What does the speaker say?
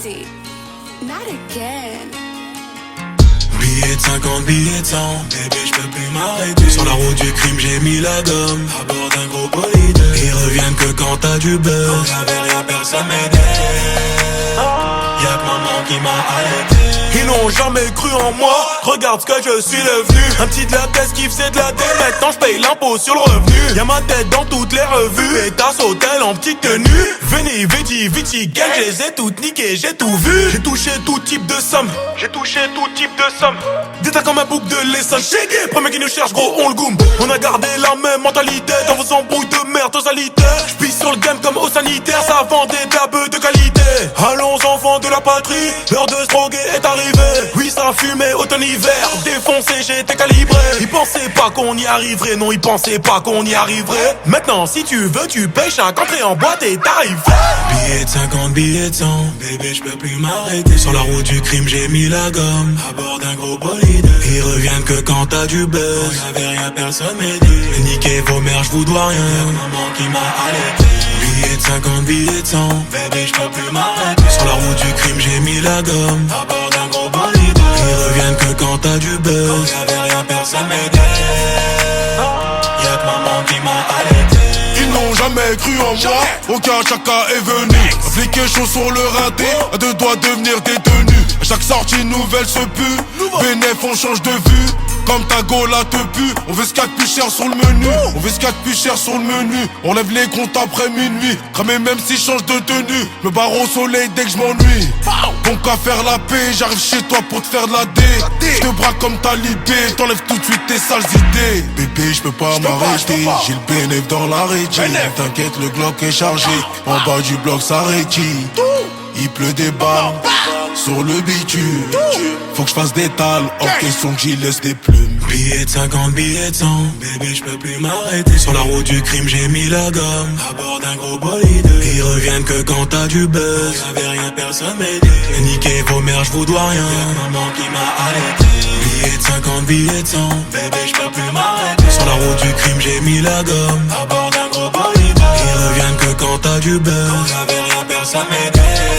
crazy. Not again. Billets de 50, billets de 100, bébé j'peux plus m'arrêter. Sur la route du crime j'ai mis la gomme, à bord d'un gros bolide. Ils reviennent que quand t'as du buzz. Quand j'avais rien, personne m'aidait. Y'a que maman qui m'a arrêté. Ils n'ont jamais cru en moi, regarde ce que je suis devenu. Un petit de la tête qui faisait de la dé, maintenant j'paye l'impôt sur le revenu. Y'a ma tête dans toutes les revues, et tasse hôtel en petite tenue. Veni, vidi, viti, gang, je les ai toutes niquées, j'ai tout vu. J'ai touché tout type de somme, j'ai touché tout type de somme. D'état comme un bouc de l'essence, chégué. Premier qui nous cherche, gros, on le goum. On a gardé la même mentalité dans vos embrouilles de merde aux sanitaires. J'pisse sur le game comme au sanitaire, ça vend des tabeux de qualité. Allons enfants de la patrie, l'heure de se droguer est arrivée. Oui ça fumait automne-hiver, défoncé j'étais calibré. Ils pensaient pas qu'on y arriverait, non ils pensaient pas qu'on y arriverait. Maintenant si tu veux tu payes chaque entrée en boîte et t'arrives. Billets de 50, billets de 100, bébé j'peux plus m'arrêter. Sur la route du crime j'ai mis la gomme, à bord d'un gros bolide. Ils reviennent que quand t'as du buzz. Quand y'avait rien personne m'aidait. Niquez vos mères j'vous dois rien, y'a maman qui m'a arrêté. Billets de 50, billets de 100, bébé j'peux plus m'arrêter. Sur la route du crime j'ai mis la gomme, à bord d'un gros bolide. Ils reviennent que quand t'as du buzz. Quand y'avait rien personne m'aidait. Y'a que maman qui m'a arrêté. Ils n'ont jamais cru en moi, aucun chaka est venu. Appliqué chaud sur le raté, à deux doigts devenir détenu. À chaque sortie nouvelle se pue, bénéf on change de vue. Comme ta gola te pue, on veut ce qu'il y a de plus cher sur le menu. On veut ce qu'il y a de plus cher sur le menu. On lève les comptes après minuit, cramé même si je change de tenue. Me barre au soleil dès que je m'ennuie. Donc à faire la paix, j'arrive chez toi pour te faire de la D. Je te braque comme talibé, t'enlèves tout de suite tes sales idées. Bébé j'peux pas m'arrêter, j'ai le bénéf dans la régie. T'inquiète le Glock est chargé, en bas du bloc ça réquille. Il pleut des balles sur le bitume. Faut que je fasse des tales, hors question que j'y laisse des plumes. Billets de 50, billets de 100, bébé j'peux plus m'arrêter. Sur la route du crime j'ai mis la gomme, à bord d'un gros bolide. Ils reviennent que quand t'as du buzz. Y'avait rien personne m'aidait. Niquez vos mères j'vous dois rien, y'a maman qui m'a arrêté. Billets de 50, billets de 100, bébé j'peux plus m'arrêter. Sur la route du crime j'ai mis la gomme, à bord d'un gros bolide. Ils reviennent que quand t'as du buzz. Y'avait rien personne m'aidait.